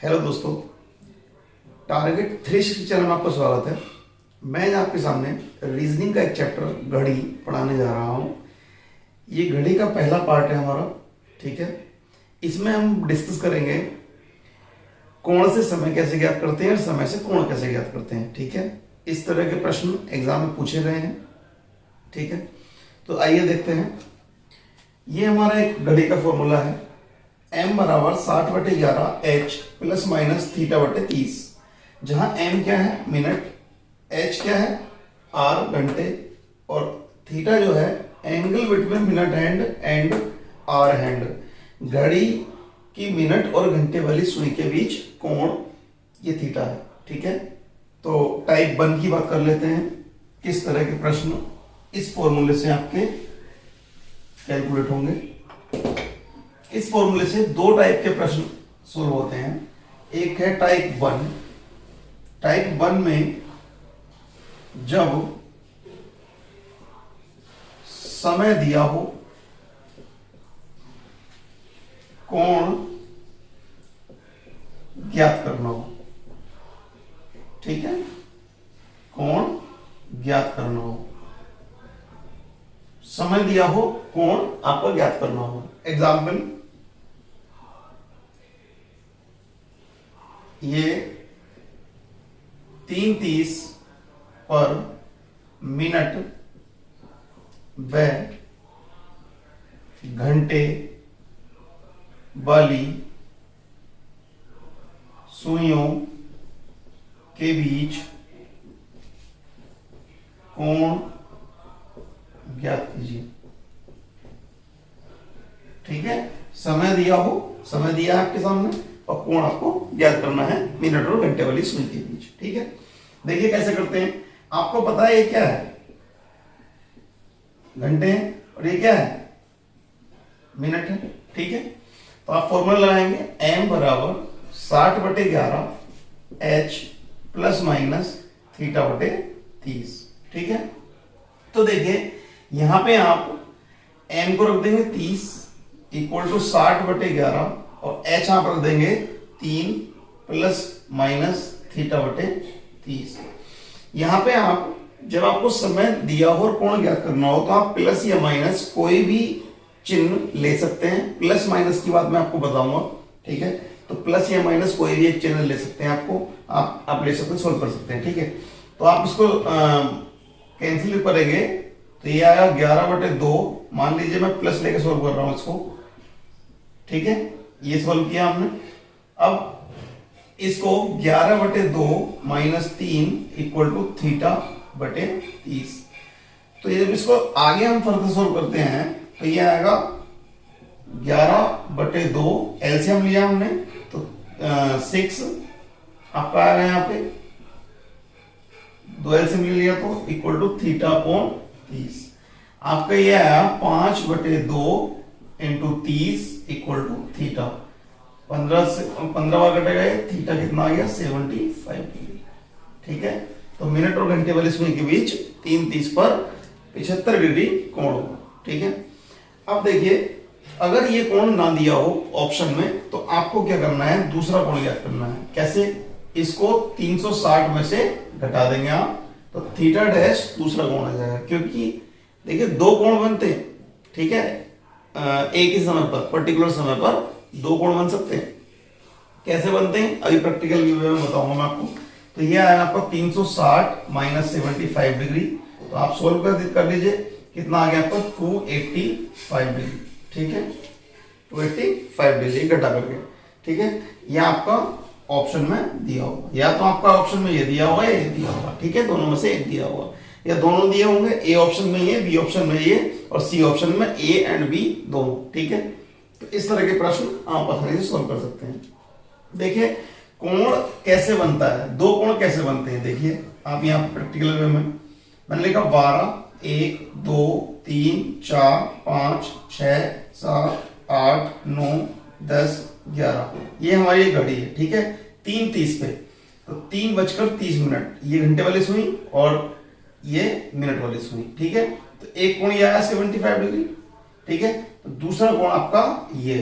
Hello दोस्तों, target 360 channel में आपका स्वागत है। मैं आपके सामने रीजनिंग का एक चैप्टर घड़ी पढ़ाने जा रहा हूँ। ये घड़ी का पहला पार्ट है हमारा, ठीक है। इसमें हम डिस्कस करेंगे कोण से समय कैसे ज्ञात करते हैं और समय से कोण कैसे ज्ञात करते हैं, ठीक है। इस तरह के प्रश्न एग्जाम में पूछे गए हैं, ठीक है। तो आइए देखते हैं। ये हमारा एक घड़ी का फॉर्मूला है, m बराबर 60/11 h प्लस माइनस θ/30, जहां m क्या है मिनट, h क्या है r घंटे और थीटा जो है angle between minute hand and hour hand. घड़ी की मिनट और घंटे वाली सुई के बीच कोण ये थीटा है, ठीक है। तो टाइप 1 की बात कर लेते हैं। किस तरह के प्रश्न इस फॉर्मूले से आपके कैलकुलेट होंगे। इस फॉर्मूले से दो टाइप के प्रश्न सोल्व होते हैं। एक है टाइप 1। टाइप 1 में जब समय दिया हो, कोण ज्ञात करना हो, ठीक है, कोण ज्ञात करना हो, समय दिया हो, कोण आपको ज्ञात करना हो। एग्जाम्पल, ये 3:30 पर मिनट व घंटे वाली सुइयों के बीच कोण ज्ञात कीजिए, ठीक है। समय दिया हो, समय दिया है आपके सामने और कोण आपको ज्ञात करना है मिनट और घंटे वाली सुई के बीच, ठीक है। देखिए कैसे करते हैं। आपको पता है ये क्या है, घंटे हैं और ये क्या है मिनट है, ठीक है। तो आप फॉर्मूला लगाएंगे, m बराबर 60/11 h प्लस माइनस θ/30, ठीक है। तो देखिए यहां पे आप m को रख देंगे 30 इक्वल टू 60/11 और h आप रख देंगे 3 प्लस माइनस θ/30। यहां पे आप जब आपको समय दिया हो और कोण ज्ञात करना हो तो आप प्लस या माइनस कोई भी चिन्ह ले सकते हैं। प्लस माइनस की बात मैं आपको बताऊंगा, ठीक है। तो प्लस या माइनस कोई भी एक चिन्ह ले सकते हैं, आपको आप ले सकते हैं, सोल्व कर सकते हैं, ठीक है। तो आप इसको कैंसिल करेंगे तो ये आएगा 11/2। मान लीजिए मैं प्लस लेके सोल्व कर रहा हूं इसको, ठीक है। ये सोल्व किया हमने। अब इसको 11/2 माइनस 3 इक्वल टू θ/30। तो ये जब इसको आगे हम फर्दर सोल्व करते हैं तो ये आएगा 11/2, एलसीएम लिया हमने तो 6 आपका आएगा यहाँ पे, 2 एलसीएम ले लिया तो इक्वल टू θ/30। आपका ये आया 5/2 इंटू 30 इक्वल टू थीटा। 15 से 15 बार कटेगा, थीटा कितना आ गया 75 डिग्री, ठीक है। तो मिनट और घंटे वाली सुई के बीच 3:30 पर 75 डिग्री कोण होगा, ठीक है। अब देखिए अगर ये कोण ना दिया हो ऑप्शन में तो आपको क्या करना है, दूसरा कोण ज्ञात करना है। कैसे, इसको 360 में से घटा देंगे आप तो थीटा डैश दूसरा कोण आ जाएगा। क्योंकि देखिए दो कोण बनते हैं, ठीक है, एक ही समय पर, पर्टिकुलर समय पर दो कोण बन सकते हैं। कैसे बनते हैं अभी प्रैक्टिकल वे में बताऊंगा मैं आपको। तो ये आएगा आपका 360 माइनस 75 डिग्री। तो आप सोल्व कर लीजिए, कितना आ गया आपका 285 डिग्री, ठीक है, 285 डिग्री घटा करके, ठीक है। ये आपका ऑप्शन में दिया होगा, या तो आपका ऑप्शन में ये दिया होगा या ये दिया होगा, ठीक है। दोनों में से एक दिया होगा या दोनों दिए होंगे, ए ऑप्शन में ये, बी ऑप्शन में ये और सी ऑप्शन में ए एंड बी दोनों, ठीक है। तो इस तरह के प्रश्न आप आसानी से सोल्व कर सकते हैं। देखिए कोण कैसे बनता है, दो कोण कैसे बनते हैं, देखिए आप यहाँ प्रैक्टिकल वे में मैंने लिखा 12, 1 2 3 4 5 6 7 8 9 10 11, ये हमारी घड़ी है, ठीक है। 3:30 पे तो 3:30 ये घंटे वाली सुई और ये मिनट वाली सुई, ठीक है। तो एक कोण ये आया 75 डिग्री, ठीक है। तो दूसरा कोण आपका ये,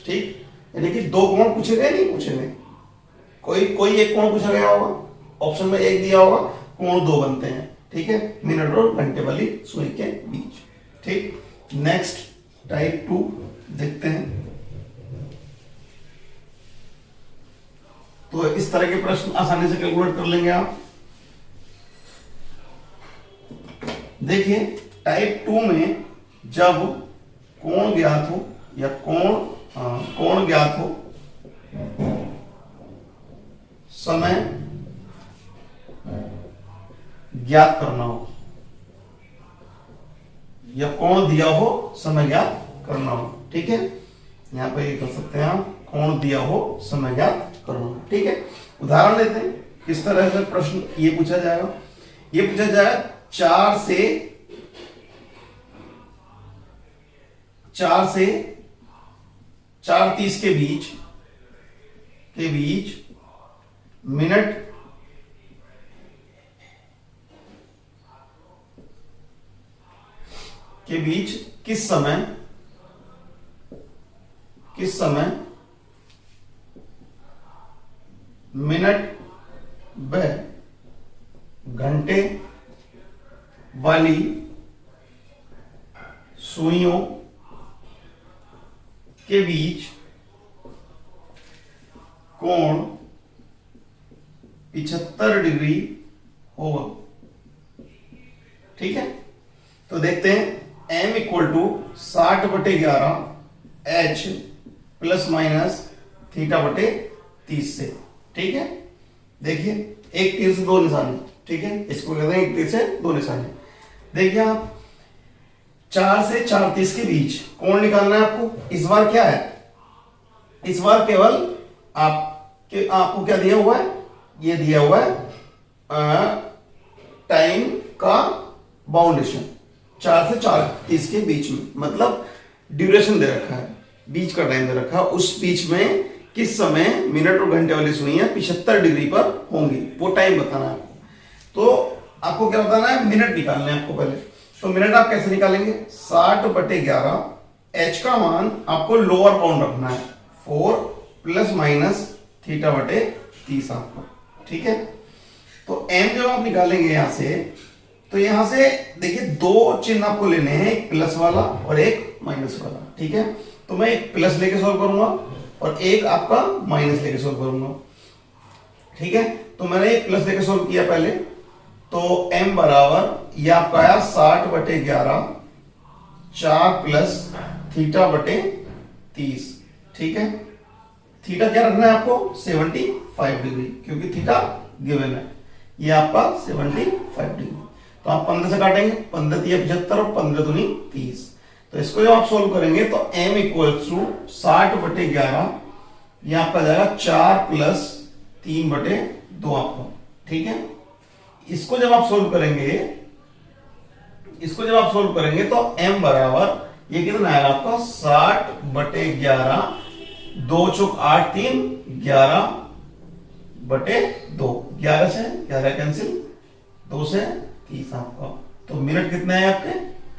ठीक। यानी कि दो कोण पूछे गए, नहीं पूछे गए, कोई एक कोण पूछा गया होगा, ऑप्शन में एक दिया होगा, कोण दो बनते हैं, ठीक है, मिनट और घंटे वाली सुई के बीच। ठीक, नेक्स्ट टाइप 2 देखते हैं। तो इस तरह के प्रश्न आसानी से कैलकुलेट कर लेंगे आप। देखिए टाइप 2 में जब कोण ज्ञात हो या कोण ज्ञात हो, समय ज्ञात करना हो, या कोण दिया हो समय ज्ञात करना हो, ठीक है, यहां पे ये कर सकते हैं आप, कोण दिया हो समय ज्ञात करना हो, ठीक है। उदाहरण लेते हैं किस तरह से प्रश्न ये पूछा जाएगा। ये पूछा जाएगा 4 से 4:30 के बीच मिनट के बीच किस समय मिनट व घंटे वाली सुइयों के बीच कोण 75 डिग्री होगा, ठीक है। तो देखते हैं m equal to 60/11 h plus minus theta बटे 30 से, ठीक है। देखिए एक तीर से दो निशाने, ठीक है, इसको कहते हैं एक तीर से दो निशाने। देखिए आप 4 से 4:30 के बीच कोण निकालना है आपको। इस बार क्या है, इस बार केवल आपको क्या दिया हुआ है, ये दिया हुआ है टाइम का बाउंडेशन 4 से 4:30 के बीच में, मतलब ड्यूरेशन दे रखा है, बीच का टाइम दे रखा है, उस बीच में किस समय मिनट और घंटे वाली सुइयां 75 डिग्री पर होंगी, वो टाइम बताना है आपको। तो आपको क्या बताना है, मिनट निकालने हैं आपको पहले। तो मिनट आप कैसे निकालेंगे, 60/11 h का मान आपको लोअर बाउंड रखना है 4 प्लस माइनस थीटा बटे 30 आपको, ठीक है। तो m जब आप निकालेंगे यहां से, तो यहां से देखिए दो चिन्ह आपको लेने हैं, एक प्लस वाला और एक माइनस वाला, ठीक है। तो मैं एक प्लस लेके सॉल्व करूंगा और एक आपका माइनस लेके सॉल्व करूंगा, ठीक है। तो मैंने एक प्लस लेके सॉल्व किया पहले, तो m बराबर ये आपका आया 60/11 4 प्लस थीटा बटे 30, ठीक है। थीटा क्या रखना है आपको, 75 डिग्री, क्योंकि थीटा गिवन है, ये आपका 75 डिग्री। तो आप 15 से काटेंगे, 15 × 75 और 15 दूनी 30। तो इसको जब आप सोल्व करेंगे तो m इक्वल्स टू 60/11, ये आपका जाएगा 4 प्लस 3/2 आपका, ठीक है। इसको जब आप सोल्व करेंगे तो m बराबर ये कितना आएगा आपका 60/11, 2 चौक 8 3 11/2, 11 से 11 कैंसिल, 2 से 30 आपका। तो मिनट कितने हैं आपके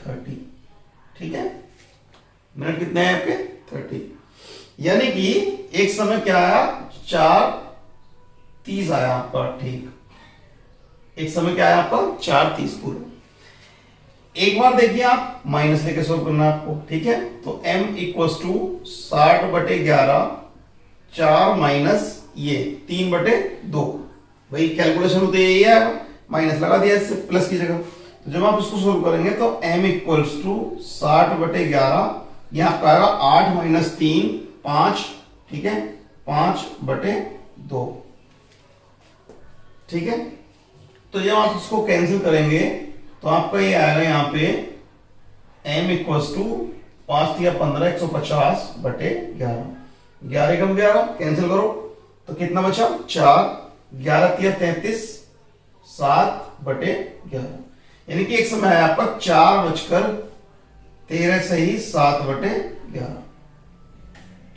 30, ठीक है। मिनट कितने हैं आपके 30, यानी कि एक समय क्या आया 4:30 आया आपका, ठीक। एक समय क्या आया आपका 4:30 पूरे। एक बार देखिए आप माइनस लेके सोल्व करना है आपको, ठीक है। तो m इक्वल्स टू 60/11 4 माइनस ये 3/2, भाई कैलकुलेशन होती है, यही है, माइनस लगा दिया इससे प्लस की जगह। तो जब आप इसको सोल्व करेंगे तो m इक्वल्स टू 60/11, यहां आपका आएगा 8 माइनस 3 5, ठीक है, 5/2, ठीक है। तो जब आप इसको कैंसिल करेंगे तो आपका ये आएगा यहाँ पे m इक्वल्स टू 5 × 15 150/11, 11 कम 11 कैंसिल करो तो कितना बचा 4, 11 × 33 7/11, यानी कि एक समय आया आपका 4:13 से ही 7/11,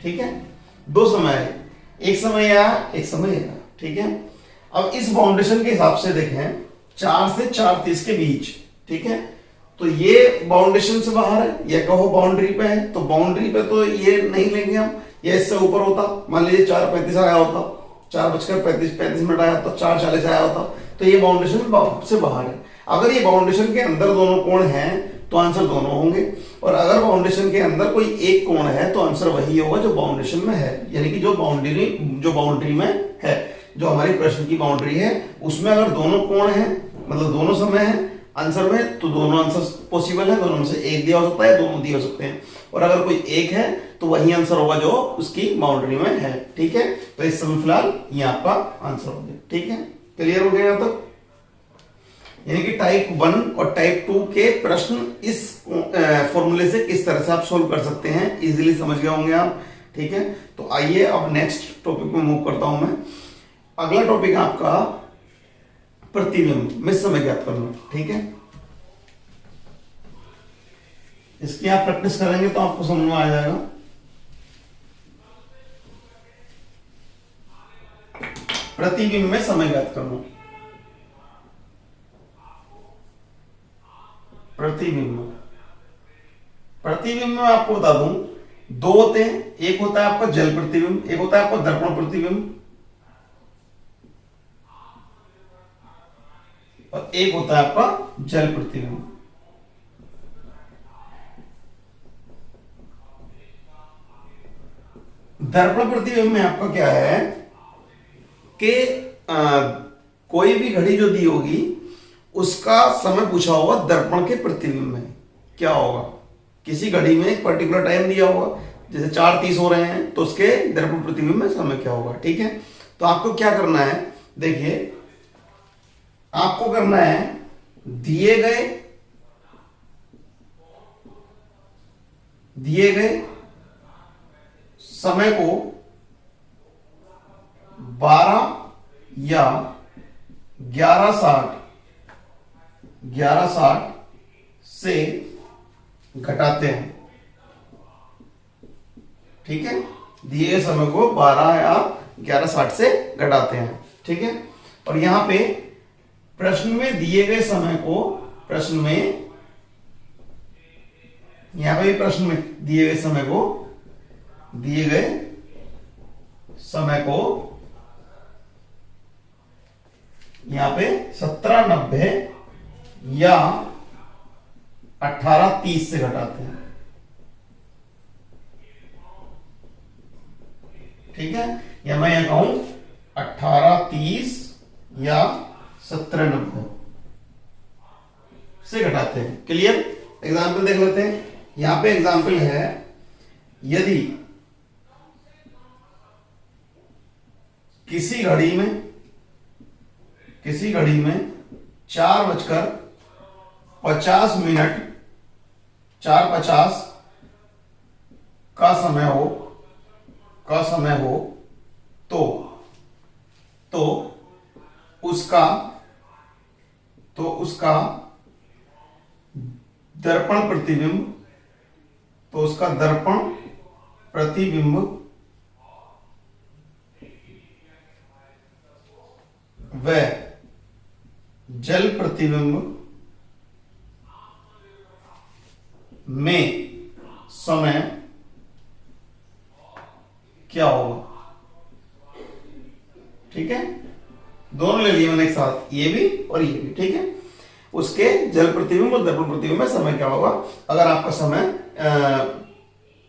ठीक है। दो समय आए, एक समय आया एक समय आया, ठीक है। अब इस बाउंडेशन के हिसाब से देखें 4 से 4:30 के बीच, ठीक है। तो ये बाउंडेशन से बाहर है, ये कहो बाउंड्री पे है, तो बाउंड्री पे तो ये नहीं लेंगे हम, या इससे ऊपर होता, मान लीजिए 4:35 आया होता, 4:35 आया होता, 4:40 आया होता, तो ये बाउंडेशन से बाहर है। अगर ये बाउंडेशन के अंदर दोनों कोण हैं तो आंसर दोनों होंगे, और अगर बाउंडेशन के अंदर कोई एक कोण है तो आंसर वही होगा जो बाउंडेशन में है, यानी कि जो बाउंड्री में है, जो हमारी प्रश्न की बाउंड्री है उसमें अगर दोनों कोण हैं, मतलब दोनों समय है आंसर में, तो दोनों आंसर पॉसिबल है, दोनों में से एक दिया हो सकता है, दोनों दिए हो सकते हैं, और अगर कोई एक है तो वही आंसर होगा जो उसकी बाउंड्री में है। ठीक है, तो इस समय फिलहाल ये आपका आंसर हो गया। ठीक है, क्लियर हो गया यहां तक? यानी कि टाइप 1 और टाइप 2 के प्रश्न इस फॉर्मूले से किस तरह से आप सोल्व कर सकते हैं, इजीली समझ गए होंगे आप। ठीक है, तो आइए अब नेक्स्ट टॉपिक में मूव करता हूं मैं। अगला टॉपिक है आपका प्रतिबिंब में समय ज्ञात करना। ठीक है, इसकी आप प्रैक्टिस करेंगे तो आपको समझ में आ जाएगा। प्रतिबिंब में समय ज्ञात करना। प्रतिबिंब में आपको बता दूं, दो होते हैं, एक होता है आपका जल प्रतिबिंब, एक होता है आपका दर्पण प्रतिबिंब, और एक होता है आपका जल प्रतिबिंब। दर्पण प्रतिबिंब में आपका क्या है कि कोई भी घड़ी जो दी होगी उसका समय पूछा होगा दर्पण के प्रतिबिंब में क्या होगा। किसी घड़ी में एक पर्टिकुलर टाइम दिया होगा, जैसे 4:30 हो रहे हैं, तो उसके दर्पण प्रतिबिंब में समय क्या होगा। ठीक है, तो आपको क्या करना है, देखिए आपको करना है दिए गए समय को 12 या 11:60 से घटाते हैं। ठीक है, दिए गए समय को 12 या 11:60 से घटाते हैं। ठीक है, और यहां पे प्रश्न में दिए गए समय को, यहां पे प्रश्न में दिए गए समय को यहां पे 17:90 या 18:30 से घटाते हैं। ठीक है, या मैं यहां कहूं 18:30 या 17:90 से घटाते हैं। क्लियर? एग्जाम्पल देख लेते हैं। यहां पे एग्जाम्पल है, यदि किसी घड़ी में 4:50 4:50 का समय हो तो उसका दर्पण प्रतिबिंब व जल प्रतिबिंब में समय क्या होगा। ठीक है, दोनों ले लिए मैंने एक साथ, ये भी और ये भी। ठीक है, उसके जल प्रतिबिंब और दर्पण प्रतिबिंब में समय क्या होगा अगर आपका समय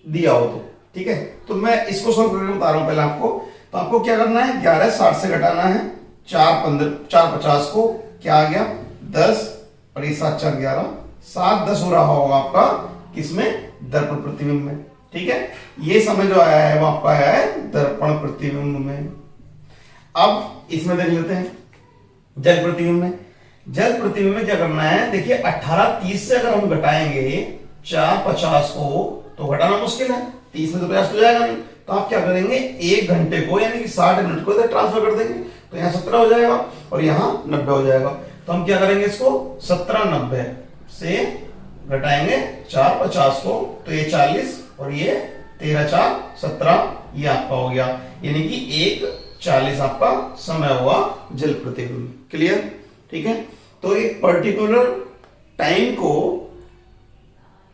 दिया हो तो। ठीक है, तो मैं इसको सॉल्व करके बता रहा हूं पहले आपको। तो आपको क्या करना है, 11:60 से घटाना है 4:50 को, क्या आ गया 10, और ये 7 4 11, 7:10 हो रहा होगा आपका किसमें, दर्पण प्रतिबिंब में। ठीक है, ये समय जो आया है वो आपका आया है दर्पण प्रतिबिंब में। अब इसमें देख लेते हैं जल प्रतिबिंब में क्या करना है, देखिए 18:30 से अगर हम घटाएंगे 4:50 को तो घटाना मुश्किल है, 30 में तो प्रयास हो जाएगा नहीं, तो आप क्या करेंगे 1 घंटे को यानी कि 60 मिनट को इधर ट्रांसफर कर देंगे, तो यहाँ 17 हो जाएगा और यहाँ 90 हो जाएगा। तो हम क्या करेंगे, इसको 17:90 से घटाएंगे 4:50 को, तो ये 40 और ये 13 4 17, ये आपका हो गया, यानी कि 1:40 आपका समय हुआ जल प्रतिबिंब। क्लियर? ठीक है, तो एक पर्टिकुलर टाइम को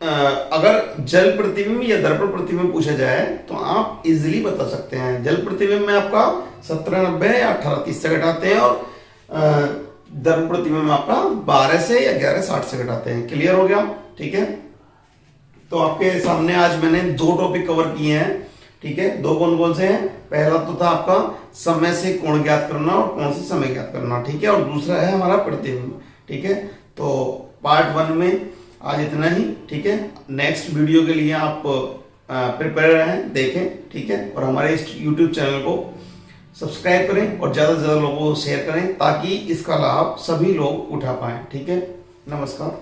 अगर जल प्रतिबिंब या दर्पण प्रतिबिंब पूछा जाए तो आप इजीली बता सकते हैं। जल प्रतिबिंब में आपका 1790 या 1830 से घटाते हैं और दर्पण प्रतिबिंब में आपका 12 से या 1160 से घटाते हैं। क्लियर हो गया? ठीक है, तो आपके सामने आज मैंने 2 टॉपिक कवर किए हैं। ठीक है, 2 कौन कौन से हैं? पहला तो था आपका समय से कोण ज्ञात करना और कोण से समय ज्ञात करना। ठीक है, और दूसरा है हमारा प्रतिबिंब। ठीक है, तो पार्ट 1 में आज इतना ही। ठीक है, नेक्स्ट वीडियो के लिए आप प्रिपेयर रहें, देखें। ठीक है, और हमारे इस यूट्यूब चैनल को सब्सक्राइब करें और ज़्यादा से ज़्यादा लोगों को शेयर करें ताकि इसका लाभ सभी लोग उठा पाएं। ठीक है, नमस्कार।